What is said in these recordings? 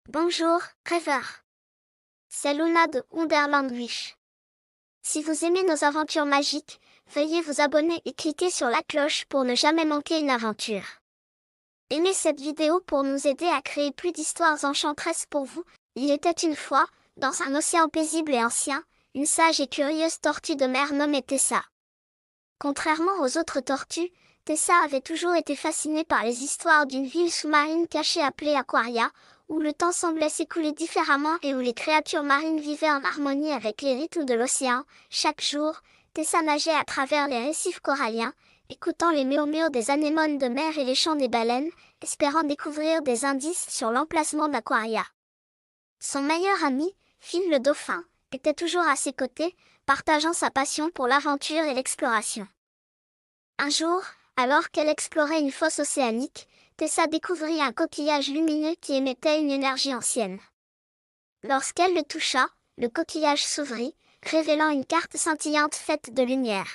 Bonjour, rêveur. C'est Luna de Wonderland Wish. Si vous aimez nos aventures magiques, veuillez vous abonner et cliquer sur la cloche pour ne jamais manquer une aventure. Aimez cette vidéo pour nous aider à créer plus d'histoires enchanteresses pour vous. Il était une fois, dans un océan paisible et ancien, une sage et curieuse tortue de mer nommée Tessa. Contrairement aux autres tortues, Tessa avait toujours été fascinée par les histoires d'une ville sous-marine cachée appelée Aquaria, où le temps semblait s'écouler différemment et où les créatures marines vivaient en harmonie avec les rythmes de l'océan. Chaque jour, Tessa nageait à travers les récifs coralliens, écoutant les murmures des anémones de mer et les chants des baleines, espérant découvrir des indices sur l'emplacement d'Aquaria. Son meilleur ami, Finn le dauphin, était toujours à ses côtés, partageant sa passion pour l'aventure et l'exploration. Un jour, alors qu'elle explorait une fosse océanique, Tessa découvrit un coquillage lumineux qui émettait une énergie ancienne. Lorsqu'elle le toucha, le coquillage s'ouvrit, révélant une carte scintillante faite de lumière.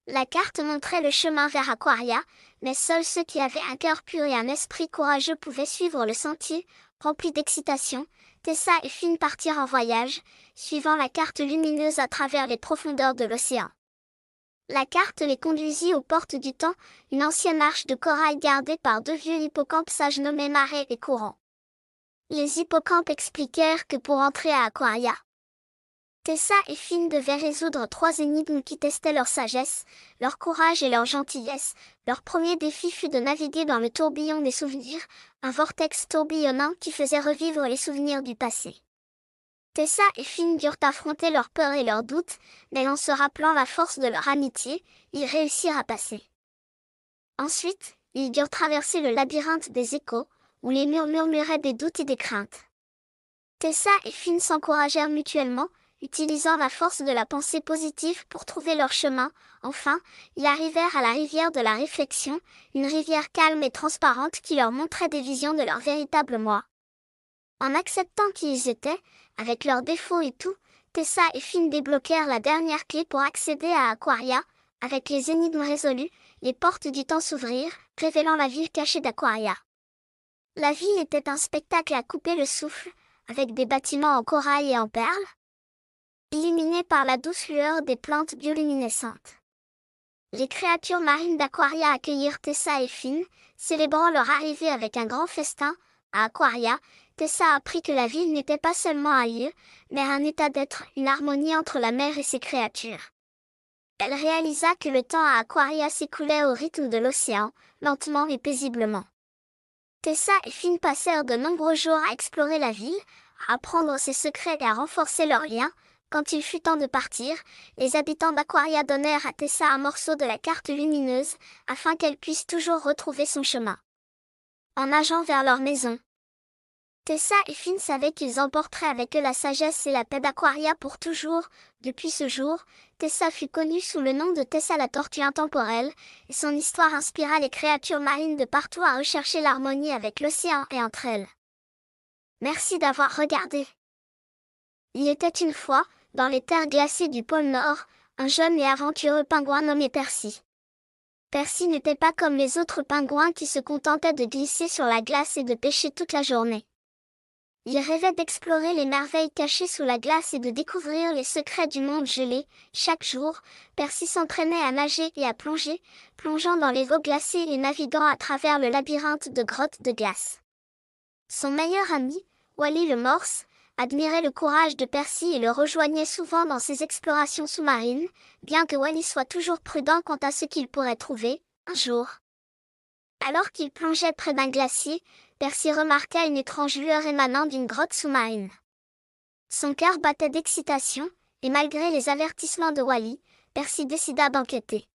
La carte montrait le chemin vers Aquaria, mais seuls ceux qui avaient un cœur pur et un esprit courageux pouvaient suivre le sentier. Rempli d'excitation, Tessa et Finn partirent en voyage, suivant la carte lumineuse à travers les profondeurs de l'océan. La carte les conduisit aux portes du temps, une ancienne arche de corail gardée par deux vieux hippocampes sages nommés Marée et Courant. Les hippocampes expliquèrent que pour entrer à Aquaria, Tessa et Finn devaient résoudre 3 énigmes qui testaient leur sagesse, leur courage et leur gentillesse. Leur premier défi fut de naviguer dans le tourbillon des souvenirs, un vortex tourbillonnant qui faisait revivre les souvenirs du passé. Tessa et Finn durent affronter leurs peurs et leurs doutes, mais en se rappelant la force de leur amitié, ils réussirent à passer. Ensuite, ils durent traverser le labyrinthe des échos, où les murs murmuraient des doutes et des craintes. Tessa et Finn s'encouragèrent mutuellement, utilisant la force de la pensée positive pour trouver leur chemin. Enfin, ils arrivèrent à la rivière de la réflexion, une rivière calme et transparente qui leur montrait des visions de leur véritable moi. En acceptant qui ils étaient, avec leurs défauts et tout, Tessa et Finn débloquèrent la dernière clé pour accéder à Aquaria. Avec les énigmes résolues, les portes du temps s'ouvrirent, révélant la ville cachée d'Aquaria. La ville était un spectacle à couper le souffle, avec des bâtiments en corail et en perles, illuminés par la douce lueur des plantes bioluminescentes. Les créatures marines d'Aquaria accueillirent Tessa et Finn, célébrant leur arrivée avec un grand festin. À Aquaria, Tessa apprit que la ville n'était pas seulement un lieu, mais un état d'être, une harmonie entre la mer et ses créatures. Elle réalisa que le temps à Aquaria s'écoulait au rythme de l'océan, lentement et paisiblement. Tessa et Finn passèrent de nombreux jours à explorer la ville, à apprendre ses secrets et à renforcer leurs liens. Quand il fut temps de partir, les habitants d'Aquaria donnèrent à Tessa un morceau de la carte lumineuse, afin qu'elle puisse toujours retrouver son chemin. En nageant vers leur maison, Tessa et Finn savaient qu'ils emporteraient avec eux la sagesse et la paix d'Aquaria pour toujours. Depuis ce jour, Tessa fut connue sous le nom de Tessa la tortue intemporelle, et son histoire inspira les créatures marines de partout à rechercher l'harmonie avec l'océan et entre elles. Merci d'avoir regardé. Il était une fois, dans les terres glacées du pôle Nord, un jeune et aventureux pingouin nommé Percy. Percy n'était pas comme les autres pingouins qui se contentaient de glisser sur la glace et de pêcher toute la journée. Il rêvait d'explorer les merveilles cachées sous la glace et de découvrir les secrets du monde gelé. Chaque jour, Percy s'entraînait à nager et à plonger, plongeant dans les eaux glacées et naviguant à travers le labyrinthe de grottes de glace. Son meilleur ami, Wally le morse, admirait le courage de Percy et le rejoignait souvent dans ses explorations sous-marines, bien que Wally soit toujours prudent quant à ce qu'il pourrait trouver, un jour. Alors qu'il plongeait près d'un glacier, Percy remarqua une étrange lueur émanant d'une grotte sous-marine. Son cœur battait d'excitation, et malgré les avertissements de Wally, Percy décida d'enquêter.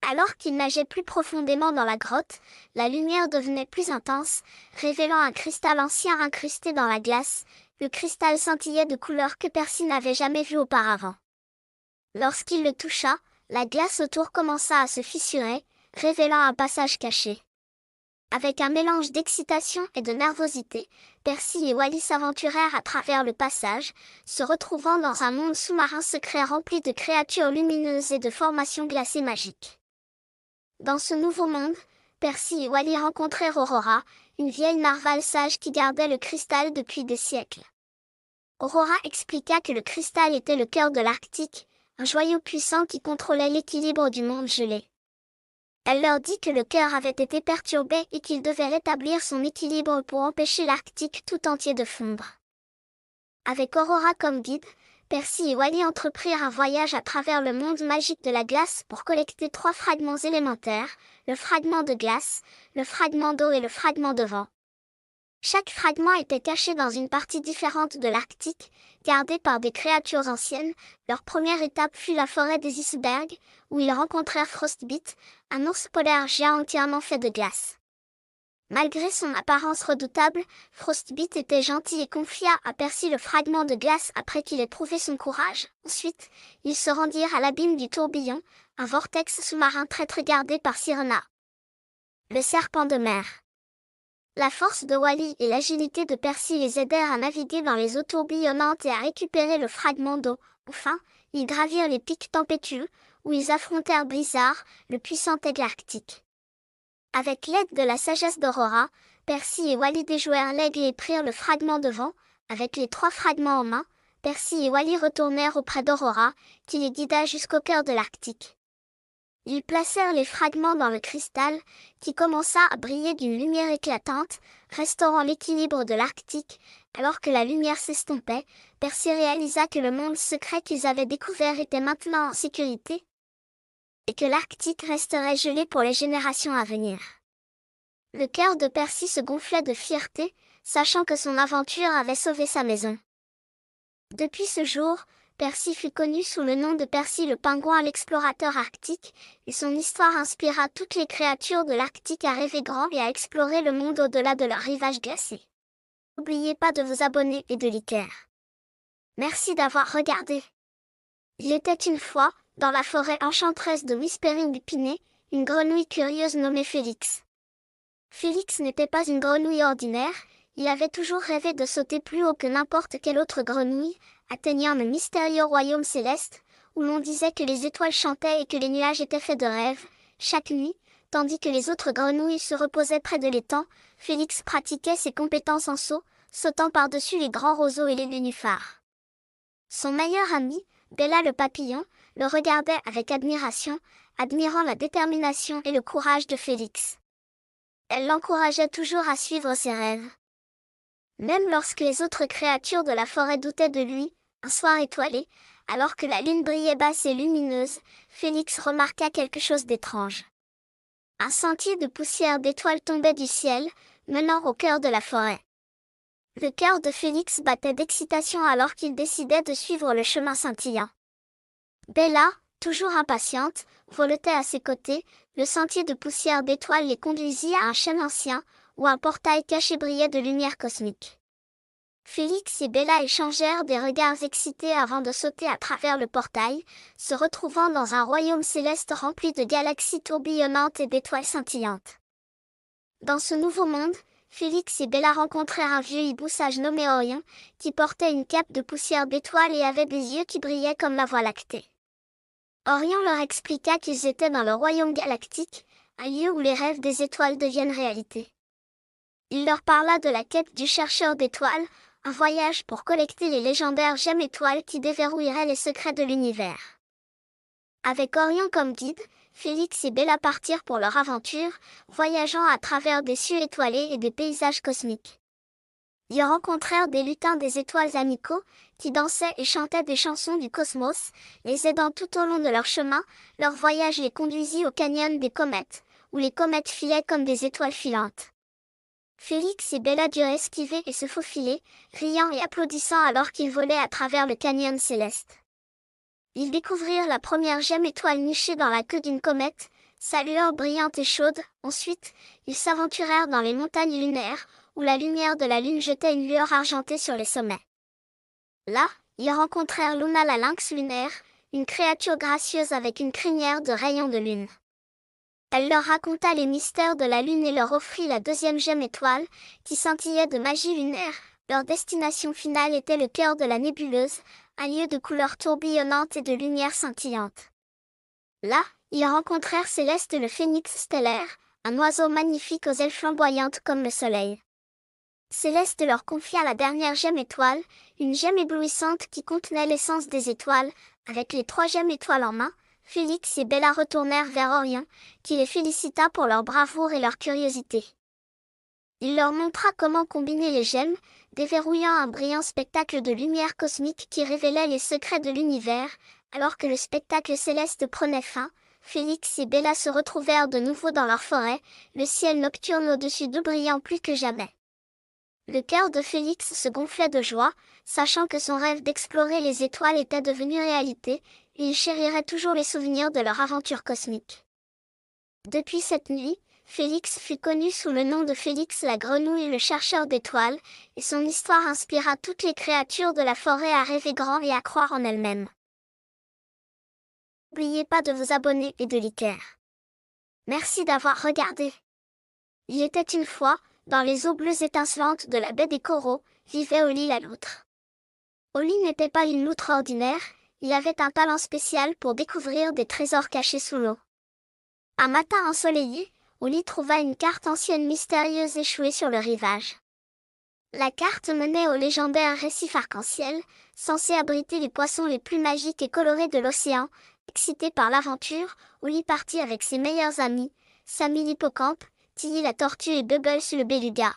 Alors qu'il nageait plus profondément dans la grotte, la lumière devenait plus intense, révélant un cristal ancien incrusté dans la glace. Le cristal scintillait de couleurs que Percy n'avait jamais vues auparavant. Lorsqu'il le toucha, la glace autour commença à se fissurer, révélant un passage caché. Avec un mélange d'excitation et de nervosité, Percy et Wally s'aventurèrent à travers le passage, se retrouvant dans un monde sous-marin secret rempli de créatures lumineuses et de formations glacées magiques. Dans ce nouveau monde, Percy et Wally rencontrèrent Aurora, une vieille narwhal sage qui gardait le cristal depuis des siècles. Aurora expliqua que le cristal était le cœur de l'Arctique, un joyau puissant qui contrôlait l'équilibre du monde gelé. Elle leur dit que le cœur avait été perturbé et qu'il devait rétablir son équilibre pour empêcher l'Arctique tout entier de fondre. Avec Aurora comme guide, Percy et Wally entreprirent un voyage à travers le monde magique de la glace pour collecter 3 fragments élémentaires, le fragment de glace, le fragment d'eau et le fragment de vent. Chaque fragment était caché dans une partie différente de l'Arctique, gardé par des créatures anciennes. Leur première étape fut la forêt des icebergs, où ils rencontrèrent Frostbite, un ours polaire géant entièrement fait de glace. Malgré son apparence redoutable, Frostbite était gentil et confia à Percy le fragment de glace après qu'il ait prouvé son courage. Ensuite, ils se rendirent à l'abîme du tourbillon, un vortex sous-marin très gardé par Sirena, le serpent de mer. La force de Wally et l'agilité de Percy les aidèrent à naviguer dans les eaux tourbillonnantes et à récupérer le fragment d'eau. Enfin, ils gravirent les pics tempétueux, où ils affrontèrent Blizzard, le puissant aigle arctique. Avec l'aide de la sagesse d'Aurora, Percy et Wally déjouèrent l'aigle et prirent le fragment de vent. Avec les 3 fragments en main, Percy et Wally retournèrent auprès d'Aurora, qui les guida jusqu'au cœur de l'Arctique. Ils placèrent les fragments dans le cristal, qui commença à briller d'une lumière éclatante, restaurant l'équilibre de l'Arctique. Alors que la lumière s'estompait, Percy réalisa que le monde secret qu'ils avaient découvert était maintenant en sécurité, et que l'Arctique resterait gelé pour les générations à venir. Le cœur de Percy se gonflait de fierté, sachant que son aventure avait sauvé sa maison. Depuis ce jour, Percy fut connu sous le nom de Percy le pingouin l'explorateur arctique, et son histoire inspira toutes les créatures de l'Arctique à rêver grand et à explorer le monde au-delà de leur rivage glacé. N'oubliez pas de vous abonner et de liker. Merci d'avoir regardé. Il était une fois, dans la forêt enchanteresse de Whispering Piney, une grenouille curieuse nommée Félix. Félix n'était pas une grenouille ordinaire, il avait toujours rêvé de sauter plus haut que n'importe quelle autre grenouille, atteignant le mystérieux royaume céleste, où l'on disait que les étoiles chantaient et que les nuages étaient faits de rêves. Chaque nuit, tandis que les autres grenouilles se reposaient près de l'étang, Félix pratiquait ses compétences en saut, sautant par-dessus les grands roseaux et les nénuphars. Son meilleur ami, Bella le papillon, le regardait avec admiration, admirant la détermination et le courage de Félix. Elle l'encourageait toujours à suivre ses rêves. Même lorsque les autres créatures de la forêt doutaient de lui, un soir étoilé, alors que la lune brillait basse et lumineuse, Félix remarqua quelque chose d'étrange. Un sentier de poussière d'étoiles tombait du ciel, menant au cœur de la forêt. Le cœur de Félix battait d'excitation alors qu'il décidait de suivre le chemin scintillant. Bella, toujours impatiente, voletait à ses côtés. Le sentier de poussière d'étoiles les conduisit à un chêne ancien, où un portail caché brillait de lumière cosmique. Félix et Bella échangèrent des regards excités avant de sauter à travers le portail, se retrouvant dans un royaume céleste rempli de galaxies tourbillonnantes et d'étoiles scintillantes. Dans ce nouveau monde, Félix et Bella rencontrèrent un vieux hibou sage nommé Orion, qui portait une cape de poussière d'étoiles et avait des yeux qui brillaient comme la Voie lactée. Orion leur expliqua qu'ils étaient dans le royaume galactique, un lieu où les rêves des étoiles deviennent réalité. Il leur parla de la quête du chercheur d'étoiles, un voyage pour collecter les légendaires gemmes étoiles qui déverrouilleraient les secrets de l'univers. Avec Orion comme guide, Félix et Bella partirent pour leur aventure, voyageant à travers des cieux étoilés et des paysages cosmiques. Ils rencontrèrent des lutins des étoiles amicaux, qui dansaient et chantaient des chansons du cosmos, les aidant tout au long de leur chemin. Leur voyage les conduisit au canyon des comètes, où les comètes filaient comme des étoiles filantes. Félix et Bella durent esquiver et se faufiler, riant et applaudissant alors qu'ils volaient à travers le canyon céleste. Ils découvrirent la première gemme étoile nichée dans la queue d'une comète, sa lueur brillante et chaude. Ensuite, ils s'aventurèrent dans les montagnes lunaires, où la lumière de la lune jetait une lueur argentée sur les sommets. Là, ils rencontrèrent Luna la lynx lunaire, une créature gracieuse avec une crinière de rayons de lune. Elle leur raconta les mystères de la lune et leur offrit la deuxième gemme étoile, qui scintillait de magie lunaire. Leur destination finale était le cœur de la nébuleuse, un lieu de couleurs tourbillonnantes et de lumière scintillante. Là, ils rencontrèrent Céleste le phénix stellaire, un oiseau magnifique aux ailes flamboyantes comme le soleil. Céleste leur confia la dernière gemme étoile, une gemme éblouissante qui contenait l'essence des étoiles. Avec les 3 gemmes étoiles en main, Félix et Bella retournèrent vers Orion, qui les félicita pour leur bravoure et leur curiosité. Il leur montra comment combiner les gemmes, déverrouillant un brillant spectacle de lumière cosmique qui révélait les secrets de l'univers. Alors que le spectacle céleste prenait fin, Félix et Bella se retrouvèrent de nouveau dans leur forêt, le ciel nocturne au-dessus d'eux brillant plus que jamais. Le cœur de Félix se gonflait de joie, sachant que son rêve d'explorer les étoiles était devenu réalité, et il chérirait toujours les souvenirs de leur aventure cosmique. Depuis cette nuit, Félix fut connu sous le nom de Félix la grenouille le chercheur d'étoiles, et son histoire inspira toutes les créatures de la forêt à rêver grand et à croire en elles-mêmes. N'oubliez pas de vous abonner et de liker. Merci d'avoir regardé. Il était une fois, dans les eaux bleues étincelantes de la baie des Coraux, vivait Oli la loutre. Oli n'était pas une loutre ordinaire, il avait un talent spécial pour découvrir des trésors cachés sous l'eau. Un matin ensoleillé, Oli trouva une carte ancienne mystérieuse échouée sur le rivage. La carte menait au légendaire récif arc-en-ciel, censé abriter les poissons les plus magiques et colorés de l'océan. Excité par l'aventure, Oli partit avec ses meilleurs amis, Sammy l'hippocampe, Tilly la tortue et Bubbles le beluga.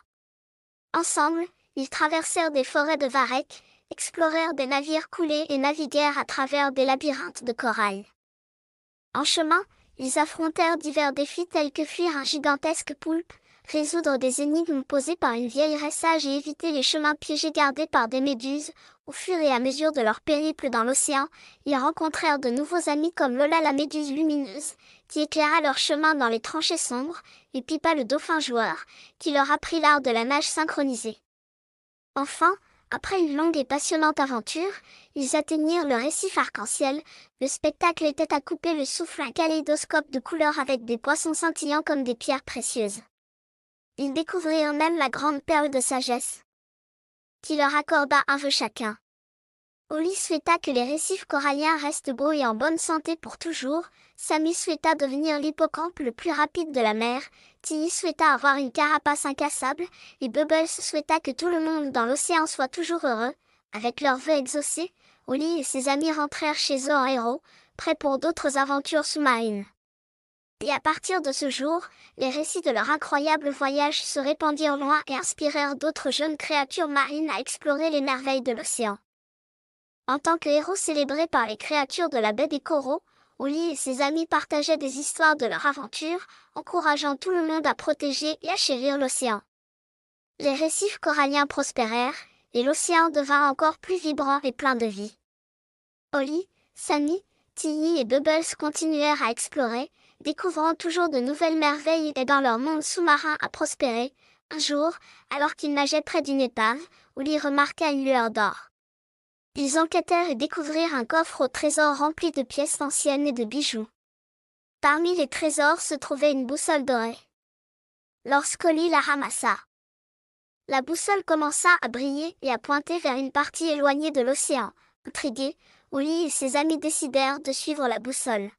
Ensemble, ils traversèrent des forêts de varech, explorèrent des navires coulés et naviguèrent à travers des labyrinthes de corail. En chemin, ils affrontèrent divers défis tels que fuir un gigantesque poulpe, résoudre des énigmes posées par une vieille sage et éviter les chemins piégés gardés par des méduses. Au fur et à mesure de leur périple dans l'océan, ils rencontrèrent de nouveaux amis comme Lola la méduse lumineuse, qui éclaira leur chemin dans les tranchées sombres, et Pipa le dauphin joueur, qui leur apprit l'art de la nage synchronisée. Enfin, après une longue et passionnante aventure, ils atteignirent le récif arc-en-ciel. Le spectacle était à couper le souffle, un kaléidoscope de couleurs avec des poissons scintillants comme des pierres précieuses. Ils découvrirent même la grande perle de sagesse, qui leur accorda un vœu chacun. Oli souhaita que les récifs coralliens restent beaux et en bonne santé pour toujours. Sammy souhaita devenir l'hippocampe le plus rapide de la mer. Tilly souhaita avoir une carapace incassable. Et Bubbles souhaita que tout le monde dans l'océan soit toujours heureux. Avec leurs vœux exaucés, Oli et ses amis rentrèrent chez eux en héros, prêts pour d'autres aventures sous-marines. Et à partir de ce jour, les récits de leur incroyable voyage se répandirent loin et inspirèrent d'autres jeunes créatures marines à explorer les merveilles de l'océan. En tant que héros célébrés par les créatures de la baie des Coraux, Oli et ses amis partageaient des histoires de leur aventure, encourageant tout le monde à protéger et à chérir l'océan. Les récifs coralliens prospérèrent, et l'océan devint encore plus vibrant et plein de vie. Oli, Sammy, Tilly et Bubbles continuèrent à explorer, découvrant toujours de nouvelles merveilles et aidant leur monde sous-marin à prospérer. Un jour, alors qu'ils nageaient près d'une épave, Oli remarqua une lueur d'or. Ils enquêtèrent et découvrirent un coffre au trésor rempli de pièces anciennes et de bijoux. Parmi les trésors se trouvait une boussole dorée. Lorsqu'Oli la ramassa, la boussole commença à briller et à pointer vers une partie éloignée de l'océan. Intrigués, Oli et ses amis décidèrent de suivre la boussole.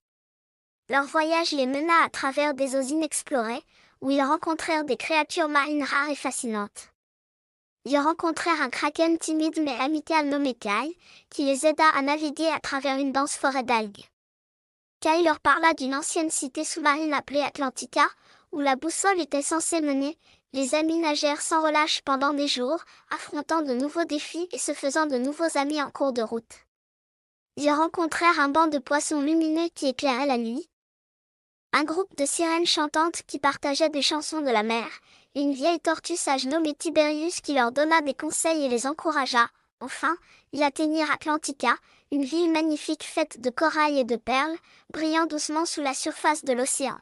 Leur voyage les mena à travers des eaux inexplorées, où ils rencontrèrent des créatures marines rares et fascinantes. Ils rencontrèrent un kraken timide mais amical nommé Kai, qui les aida à naviguer à travers une dense forêt d'algues. Kai leur parla d'une ancienne cité sous-marine appelée Atlantica, où la boussole était censée mener. Les amis nagèrent sans relâche pendant des jours, affrontant de nouveaux défis et se faisant de nouveaux amis en cours de route. Ils rencontrèrent un banc de poissons lumineux qui éclairait la nuit, un groupe de sirènes chantantes qui partageaient des chansons de la mer, et une vieille tortue sage nommée Tiberius qui leur donna des conseils et les encouragea. Enfin, ils atteignirent Atlantica, une ville magnifique faite de corail et de perles, brillant doucement sous la surface de l'océan.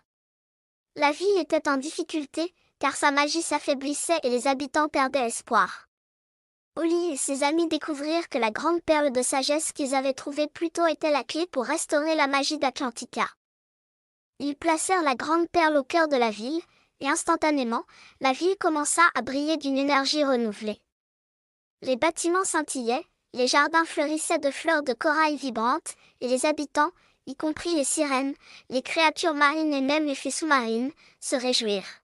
La ville était en difficulté, car sa magie s'affaiblissait et les habitants perdaient espoir. Oli et ses amis découvrirent que la grande perle de sagesse qu'ils avaient trouvée plus tôt était la clé pour restaurer la magie d'Atlantica. Ils placèrent la grande perle au cœur de la ville, et instantanément, la ville commença à briller d'une énergie renouvelée. Les bâtiments scintillaient, les jardins fleurissaient de fleurs de corail vibrantes, et les habitants, y compris les sirènes, les créatures marines et même les fées sous-marines, se réjouirent.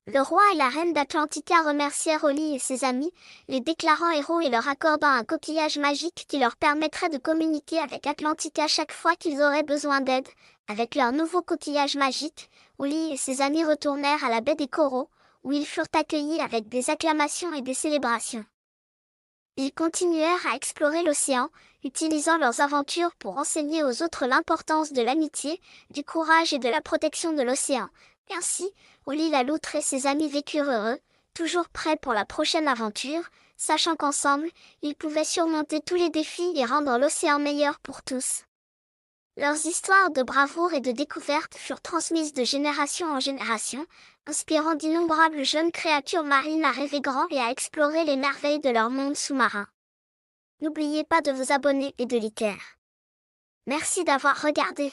Le roi et la reine d'Atlantica remercièrent Oli et ses amis, les déclarant héros et leur accordant un coquillage magique qui leur permettrait de communiquer avec Atlantica chaque fois qu'ils auraient besoin d'aide. Avec leur nouveau coquillage magique, Oli et ses amis retournèrent à la baie des Coraux, où ils furent accueillis avec des acclamations et des célébrations. Ils continuèrent à explorer l'océan, utilisant leurs aventures pour enseigner aux autres l'importance de l'amitié, du courage et de la protection de l'océan. Ainsi, Oli la loutre et ses amis vécurent heureux, toujours prêts pour la prochaine aventure, sachant qu'ensemble, ils pouvaient surmonter tous les défis et rendre l'océan meilleur pour tous. Leurs histoires de bravoure et de découverte furent transmises de génération en génération, inspirant d'innombrables jeunes créatures marines à rêver grand et à explorer les merveilles de leur monde sous-marin. N'oubliez pas de vous abonner et de liker. Merci d'avoir regardé.